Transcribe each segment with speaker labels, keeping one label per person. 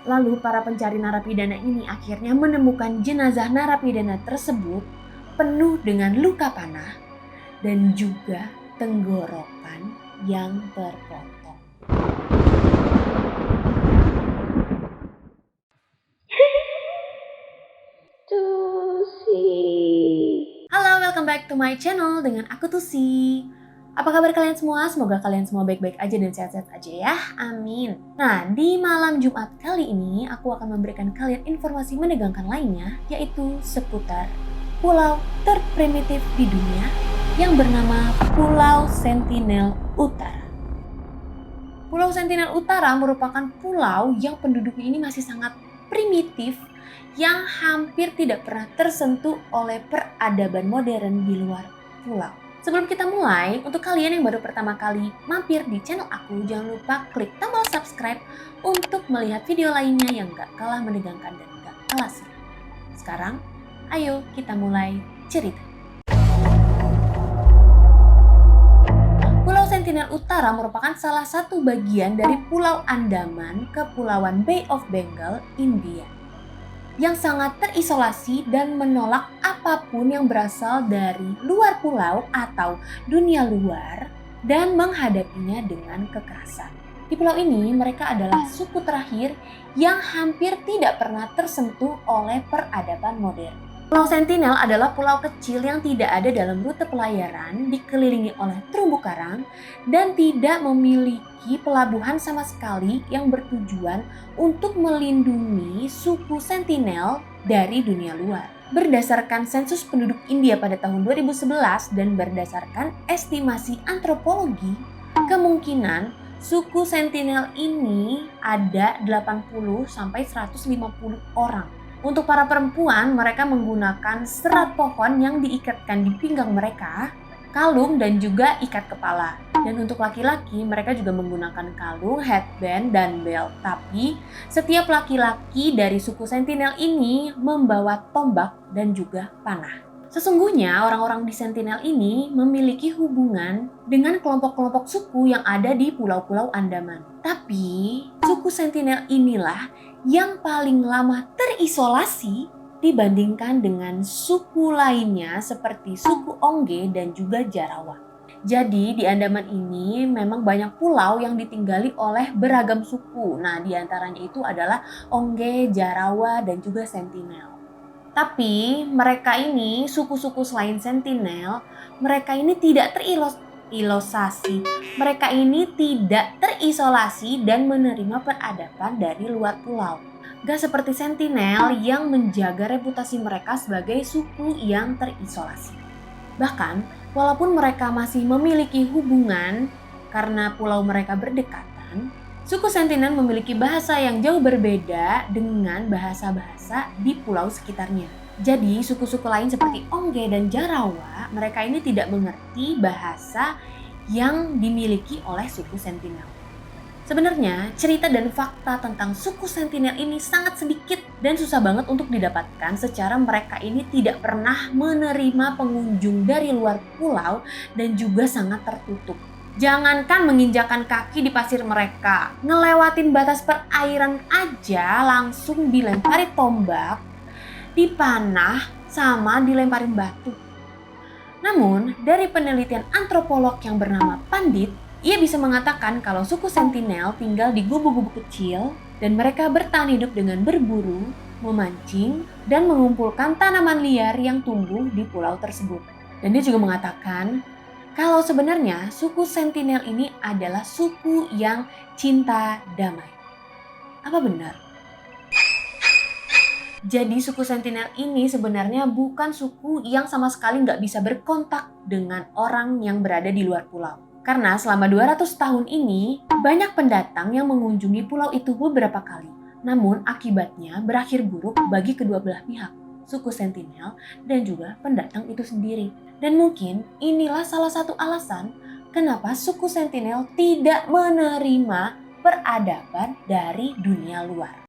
Speaker 1: Lalu para pencari narapidana ini akhirnya menemukan jenazah narapidana tersebut penuh dengan luka panah dan juga tenggorokan yang terpotong. Halo, welcome back to my channel dengan aku Tusi. Apa kabar kalian semua? Semoga kalian semua baik-baik aja dan sehat-sehat aja ya. Amin. Nah, di malam Jumat kali ini aku akan memberikan kalian informasi menegangkan lainnya, yaitu seputar pulau terprimitif di dunia yang bernama Pulau Sentinel Utara. Pulau Sentinel Utara merupakan pulau yang penduduknya ini masih sangat primitif, yang hampir tidak pernah tersentuh oleh peradaban modern di luar pulau. Sebelum kita mulai, untuk kalian yang baru pertama kali mampir di channel aku, jangan lupa klik tombol subscribe untuk melihat video lainnya yang gak kalah menegangkan dan gak kalah seru. Sekarang, ayo kita mulai cerita. Pulau Sentinel Utara merupakan salah satu bagian dari Pulau Andaman, Kepulauan Bay of Bengal, India, yang sangat terisolasi dan menolak apapun yang berasal dari luar pulau atau dunia luar dan menghadapinya dengan kekerasan. Di pulau ini mereka adalah suku terakhir yang hampir tidak pernah tersentuh oleh peradaban modern. Pulau Sentinel adalah pulau kecil yang tidak ada dalam rute pelayaran, dikelilingi oleh terumbu karang, dan tidak memiliki pelabuhan sama sekali yang bertujuan untuk melindungi suku Sentinel dari dunia luar. Berdasarkan sensus penduduk India pada tahun 2011 dan berdasarkan estimasi antropologi, kemungkinan suku Sentinel ini ada 80-150 orang. Untuk para perempuan, mereka menggunakan serat pohon yang diikatkan di pinggang mereka, kalung dan juga ikat kepala. Dan untuk laki-laki, mereka juga menggunakan kalung, headband, dan belt. Tapi setiap laki-laki dari suku Sentinel ini membawa tombak dan juga panah. Sesungguhnya orang-orang di Sentinel ini memiliki hubungan dengan kelompok-kelompok suku yang ada di pulau-pulau Andaman. Tapi suku Sentinel inilah yang paling lama terisolasi dibandingkan dengan suku lainnya seperti suku Ongge dan juga Jarawa. Jadi di Andaman ini memang banyak pulau yang ditinggali oleh beragam suku. Nah, di antaranya itu adalah Ongge, Jarawa, dan juga Sentinel. Tapi mereka ini, suku-suku selain Sentinel, mereka ini tidak Mereka ini tidak terisolasi dan menerima peradaban dari luar pulau. Gak seperti Sentinel yang menjaga reputasi mereka sebagai suku yang terisolasi. Bahkan, walaupun mereka masih memiliki hubungan karena pulau mereka berdekatan, suku Sentinel memiliki bahasa yang jauh berbeda dengan bahasa-bahasa di pulau sekitarnya. Jadi suku-suku lain seperti Ongge dan Jarawa, mereka ini tidak mengerti bahasa yang dimiliki oleh suku Sentinel. Sebenarnya cerita dan fakta tentang suku Sentinel ini sangat sedikit dan susah banget untuk didapatkan secara mereka ini tidak pernah menerima pengunjung dari luar pulau dan juga sangat tertutup. Jangankan menginjakan kaki di pasir mereka, ngelewatin batas perairan aja langsung dilempari tombak, dipanah, sama dilemparin batu. Namun, dari penelitian antropolog yang bernama Pandit, ia bisa mengatakan kalau suku Sentinel tinggal di gubuk-gubuk kecil dan mereka bertahan hidup dengan berburu, memancing, dan mengumpulkan tanaman liar yang tumbuh di pulau tersebut. Dan dia juga mengatakan kalau sebenarnya suku Sentinel ini adalah suku yang cinta damai. Apa benar? Jadi suku Sentinel ini sebenarnya bukan suku yang sama sekali nggak bisa berkontak dengan orang yang berada di luar pulau. Karena selama 200 tahun ini, banyak pendatang yang mengunjungi pulau itu beberapa kali. Namun akibatnya berakhir buruk bagi kedua belah pihak, suku Sentinel dan juga pendatang itu sendiri. Dan mungkin inilah salah satu alasan kenapa suku Sentinel tidak menerima peradaban dari dunia luar.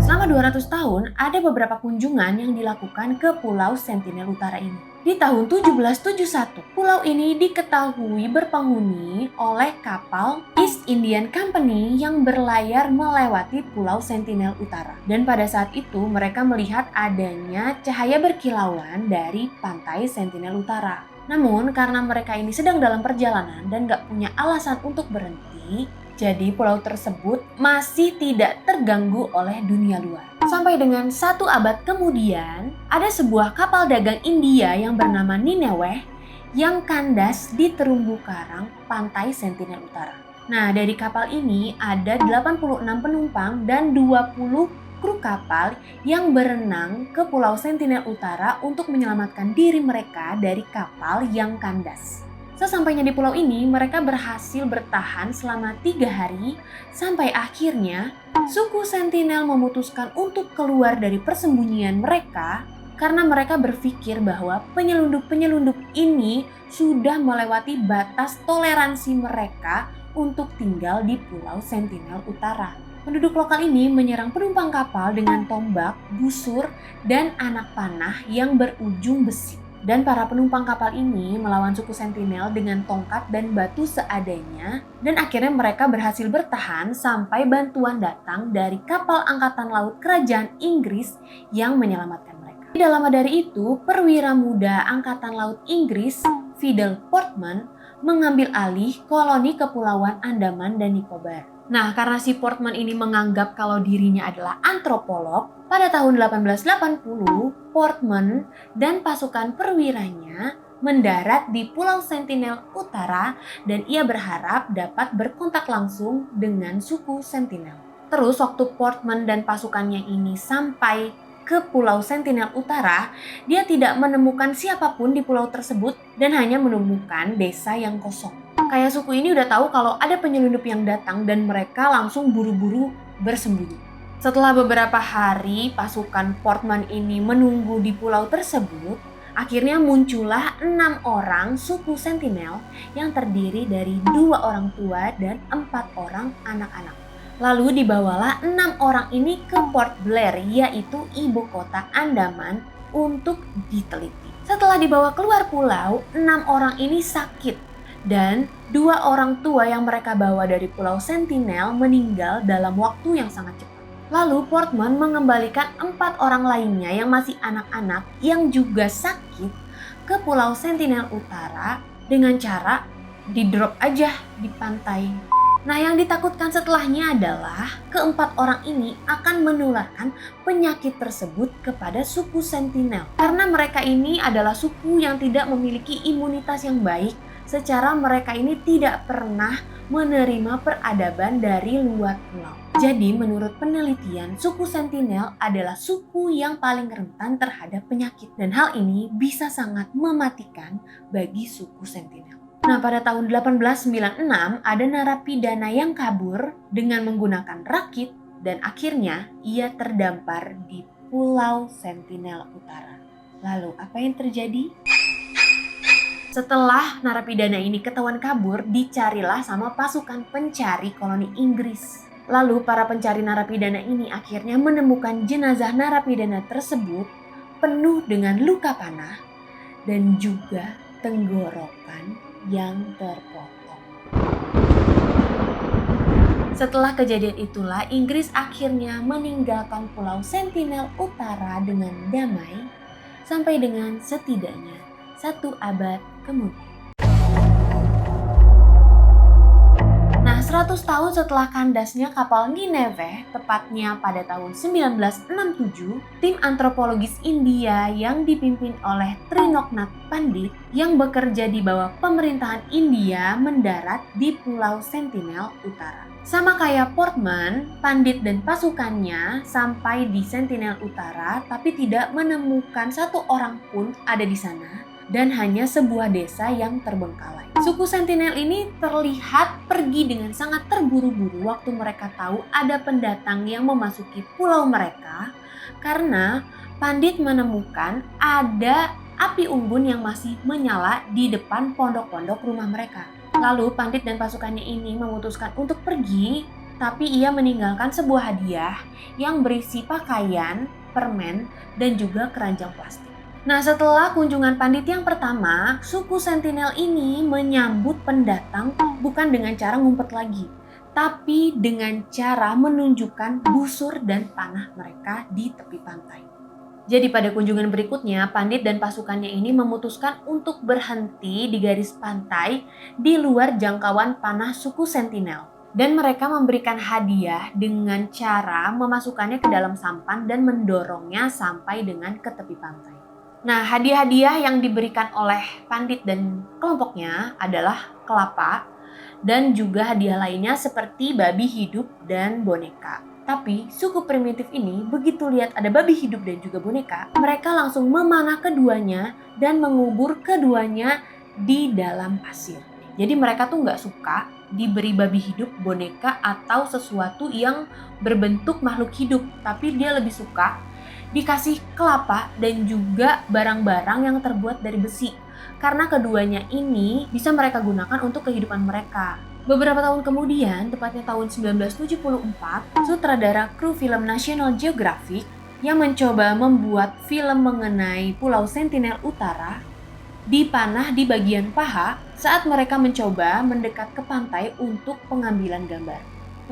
Speaker 1: Selama 200 tahun, ada beberapa kunjungan yang dilakukan ke Pulau Sentinel Utara ini. Di tahun 1771, pulau ini diketahui berpenghuni oleh kapal East Indian Company yang berlayar melewati Pulau Sentinel Utara. Dan pada saat itu mereka melihat adanya cahaya berkilauan dari pantai Sentinel Utara. Namun karena mereka ini sedang dalam perjalanan dan gak punya alasan untuk berhenti, jadi pulau tersebut masih tidak terganggu oleh dunia luar. Sampai dengan 1 abad kemudian, ada sebuah kapal dagang India yang bernama Nineveh yang kandas di terumbu karang pantai Sentinel Utara. Nah, dari kapal ini ada 86 penumpang dan 20 kru kapal yang berenang ke Pulau Sentinel Utara untuk menyelamatkan diri mereka dari kapal yang kandas. Sesampainya di pulau ini, mereka berhasil bertahan selama 3 hari sampai akhirnya suku Sentinel memutuskan untuk keluar dari persembunyian mereka karena mereka berpikir bahwa penyelundup-penyelundup ini sudah melewati batas toleransi mereka untuk tinggal di Pulau Sentinel Utara. Penduduk lokal ini menyerang penumpang kapal dengan tombak, busur, dan anak panah yang berujung besi. Dan para penumpang kapal ini melawan suku Sentinel dengan tongkat dan batu seadanya, dan akhirnya mereka berhasil bertahan sampai bantuan datang dari kapal angkatan laut kerajaan Inggris yang menyelamatkan mereka. Tidak lama dari itu, perwira muda angkatan laut Inggris, Fidel Portman, mengambil alih koloni Kepulauan Andaman dan Nicobar. Nah, karena si Portman ini menganggap kalau dirinya adalah antropolog, pada tahun 1880, Portman dan pasukan perwiranya mendarat di Pulau Sentinel Utara dan ia berharap dapat berkontak langsung dengan suku Sentinel. Terus waktu Portman dan pasukannya ini sampai ke Pulau Sentinel Utara, dia tidak menemukan siapapun di pulau tersebut dan hanya menemukan desa yang kosong. Kayak suku ini udah tahu kalau ada penyelundup yang datang dan mereka langsung buru-buru bersembunyi. Setelah beberapa hari pasukan Portman ini menunggu di pulau tersebut, akhirnya muncullah 6 orang suku Sentinel yang terdiri dari 2 orang tua dan 4 orang anak-anak. Lalu dibawalah 6 orang ini ke Port Blair, yaitu ibu kota Andaman, untuk diteliti. Setelah dibawa keluar pulau, 6 orang ini sakit dan 2 orang tua yang mereka bawa dari Pulau Sentinel meninggal dalam waktu yang sangat cepat. Lalu Portman mengembalikan 4 orang lainnya yang masih anak-anak yang juga sakit ke Pulau Sentinel Utara dengan cara di-drop aja di pantai. Nah, yang ditakutkan setelahnya adalah keempat orang ini akan menularkan penyakit tersebut kepada suku Sentinel. Karena mereka ini adalah suku yang tidak memiliki imunitas yang baik, secara mereka ini tidak pernah menerima peradaban dari luar pulau. Jadi menurut penelitian, suku Sentinel adalah suku yang paling rentan terhadap penyakit. Dan hal ini bisa sangat mematikan bagi suku Sentinel. Nah, pada tahun 1896 ada narapidana yang kabur dengan menggunakan rakit dan akhirnya ia terdampar di Pulau Sentinel Utara. Lalu apa yang terjadi? Setelah narapidana ini ketahuan kabur, dicarilah sama pasukan pencari koloni Inggris. Lalu para pencari narapidana ini akhirnya menemukan jenazah narapidana tersebut penuh dengan luka panah dan juga tenggorokan yang terpotong. Setelah kejadian itulah Inggris akhirnya meninggalkan Pulau Sentinel Utara dengan damai sampai dengan setidaknya 1 abad kemudian. Nah, 100 tahun setelah kandasnya kapal Nineveh, tepatnya pada tahun 1967, tim antropologis India yang dipimpin oleh Trinoknath Pandit yang bekerja di bawah pemerintahan India mendarat di Pulau Sentinel Utara. Sama kayak Portman, Pandit dan pasukannya sampai di Sentinel Utara tapi tidak menemukan 1 orang pun ada di sana dan hanya sebuah desa yang terbengkalai. Suku Sentinel ini terlihat pergi dengan sangat terburu-buru waktu mereka tahu ada pendatang yang memasuki pulau mereka karena Pandit menemukan ada api unggun yang masih menyala di depan pondok-pondok rumah mereka. Lalu Pandit dan pasukannya ini memutuskan untuk pergi tapi ia meninggalkan sebuah hadiah yang berisi pakaian, permen, dan juga keranjang plastik. Nah, setelah kunjungan pandit yang pertama, suku Sentinel ini menyambut pendatang bukan dengan cara ngumpet lagi, tapi dengan cara menunjukkan busur dan panah mereka di tepi pantai. Jadi pada kunjungan berikutnya, pandit dan pasukannya ini memutuskan untuk berhenti di garis pantai di luar jangkauan panah suku Sentinel. Dan mereka memberikan hadiah dengan cara memasukkannya ke dalam sampan dan mendorongnya sampai dengan ke tepi pantai. Nah, hadiah-hadiah yang diberikan oleh pandit dan kelompoknya adalah kelapa dan juga hadiah lainnya seperti babi hidup dan boneka. Tapi suku primitif ini begitu lihat ada babi hidup dan juga boneka, mereka langsung memanah keduanya dan mengubur keduanya di dalam pasir. Jadi mereka tuh nggak suka diberi babi hidup, boneka, atau sesuatu yang berbentuk makhluk hidup. Tapi dia lebih suka dikasih kelapa dan juga barang-barang yang terbuat dari besi. Karena keduanya ini bisa mereka gunakan untuk kehidupan mereka. Beberapa tahun kemudian, tepatnya tahun 1974, sutradara kru film National Geographic yang mencoba membuat film mengenai Pulau Sentinel Utara dipanah di bagian paha saat mereka mencoba mendekat ke pantai untuk pengambilan gambar.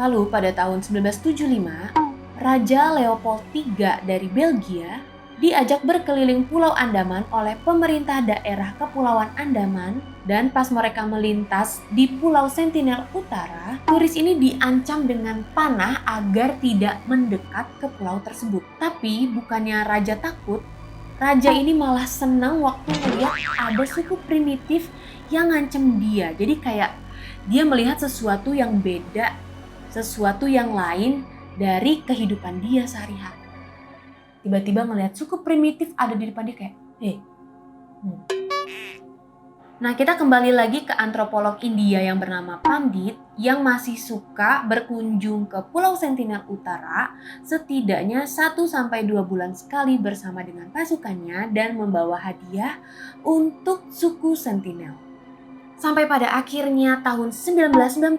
Speaker 1: Lalu pada tahun 1975, Raja Leopold III dari Belgia diajak berkeliling Pulau Andaman oleh pemerintah daerah Kepulauan Andaman, dan pas mereka melintas di Pulau Sentinel Utara, turis ini diancam dengan panah agar tidak mendekat ke pulau tersebut. Tapi bukannya raja takut, raja ini malah senang waktu melihat ada suku primitif yang ngancem dia. Jadi kayak dia melihat sesuatu yang beda, sesuatu yang lain dari kehidupan dia sehari-hari. Tiba-tiba ngelihat suku primitif ada di depan dia kayak, Nah, kita kembali lagi ke antropolog India yang bernama Pandit yang masih suka berkunjung ke Pulau Sentinel Utara setidaknya 1-2 bulan sekali bersama dengan pasukannya dan membawa hadiah untuk suku Sentinel. Sampai pada akhirnya tahun 1991,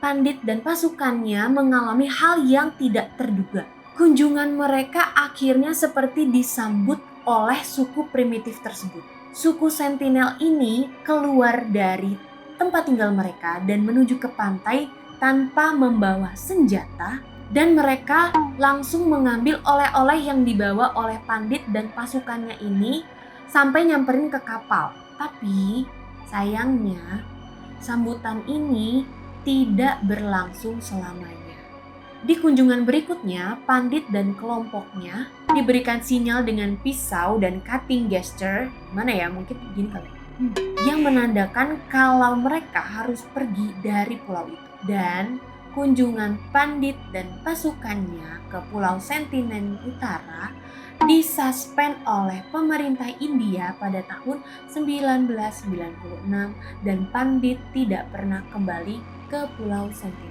Speaker 1: Pandit dan pasukannya mengalami hal yang tidak terduga. Kunjungan mereka akhirnya seperti disambut oleh suku primitif tersebut. Suku Sentinel ini keluar dari tempat tinggal mereka dan menuju ke pantai tanpa membawa senjata, dan mereka langsung mengambil oleh-oleh yang dibawa oleh Pandit dan pasukannya ini sampai nyamperin ke kapal. Tapi sayangnya sambutan ini tidak berlangsung selamanya. Di kunjungan berikutnya, Pandit dan kelompoknya diberikan sinyal dengan pisau dan cutting gesture, mana ya, mungkin begini kali, yang menandakan kalau mereka harus pergi dari pulau itu. Dan kunjungan Pandit dan pasukannya ke Pulau Sentinel Utara disuspend oleh pemerintah India pada tahun 1996 dan Pandit tidak pernah kembali ke Pulau Sentinel.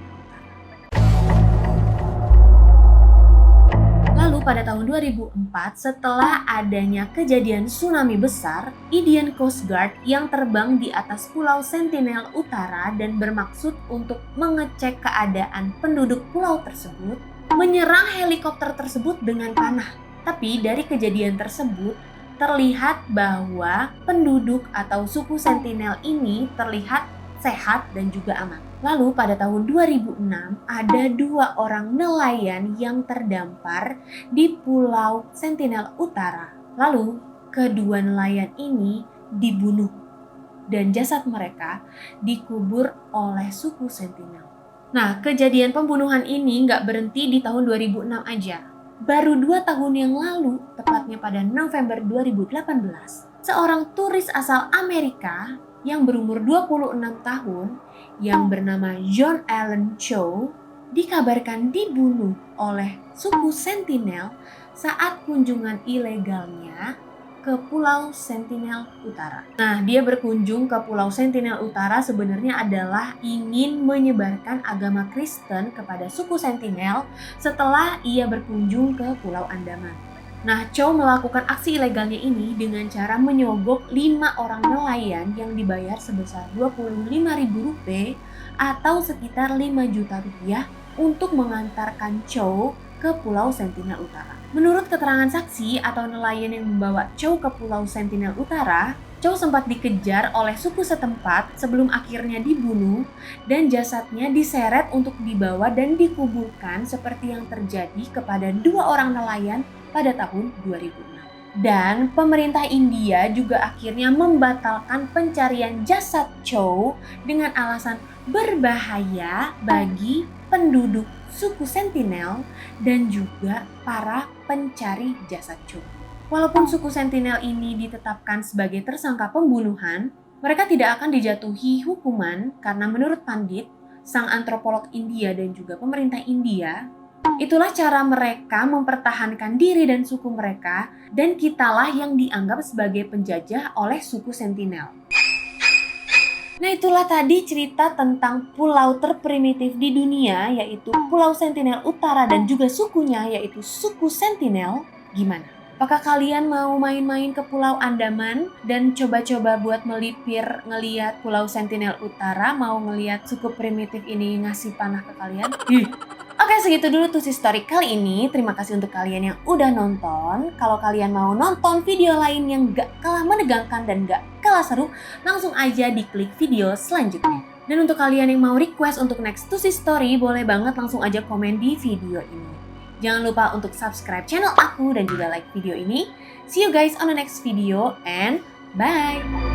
Speaker 1: Lalu pada tahun 2004, setelah adanya kejadian tsunami besar, Indian Coast Guard yang terbang di atas Pulau Sentinel Utara dan bermaksud untuk mengecek keadaan penduduk pulau tersebut, menyerang helikopter tersebut dengan panah. Tapi dari kejadian tersebut, terlihat bahwa penduduk atau suku Sentinel ini terlihat sehat dan juga aman. Lalu pada tahun 2006 ada 2 orang nelayan yang terdampar di Pulau Sentinel Utara. Lalu kedua nelayan ini dibunuh dan jasad mereka dikubur oleh suku Sentinel. Nah, kejadian pembunuhan ini nggak berhenti di tahun 2006 aja. Baru 2 tahun yang lalu, tepatnya pada November 2018, seorang turis asal Amerika yang berumur 26 tahun yang bernama John Allen Chow dikabarkan dibunuh oleh suku Sentinel saat kunjungan ilegalnya ke Pulau Sentinel Utara. Nah, dia berkunjung ke Pulau Sentinel Utara sebenarnya adalah ingin menyebarkan agama Kristen kepada suku Sentinel setelah ia berkunjung ke Pulau Andaman. Nah, Chow melakukan aksi ilegalnya ini dengan cara menyogok 5 orang nelayan yang dibayar sebesar Rp25.000 atau sekitar 5 juta rupiah untuk mengantarkan Chow ke Pulau Sentinel Utara. Menurut keterangan saksi atau nelayan yang membawa Chow ke Pulau Sentinel Utara, Chow sempat dikejar oleh suku setempat sebelum akhirnya dibunuh dan jasadnya diseret untuk dibawa dan dikuburkan seperti yang terjadi kepada 2 orang nelayan pada tahun 2006. Dan pemerintah India juga akhirnya membatalkan pencarian jasad Chow dengan alasan berbahaya bagi penduduk suku Sentinel dan juga para pencari jasad Chow. Walaupun suku Sentinel ini ditetapkan sebagai tersangka pembunuhan, mereka tidak akan dijatuhi hukuman karena menurut Pandit, sang antropolog India dan juga pemerintah India, itulah cara mereka mempertahankan diri dan suku mereka, dan kitalah yang dianggap sebagai penjajah oleh suku Sentinel. Nah, itulah tadi cerita tentang pulau terprimitif di dunia, yaitu Pulau Sentinel Utara dan juga sukunya, yaitu suku Sentinel. Gimana? Apakah kalian mau main-main ke Pulau Andaman dan coba-coba buat melipir ngeliat Pulau Sentinel Utara, mau ngeliat suku primitif ini ngasih panah ke kalian? Oke, segitu dulu Tusi Story kali ini. Terima kasih untuk kalian yang udah nonton. Kalau kalian mau nonton video lain yang gak kalah menegangkan dan gak kalah seru, langsung aja diklik video selanjutnya. Dan untuk kalian yang mau request untuk next Tusi Story, boleh banget langsung aja komen di video ini. Jangan lupa untuk subscribe channel aku dan juga like video ini. See you guys on the next video and bye!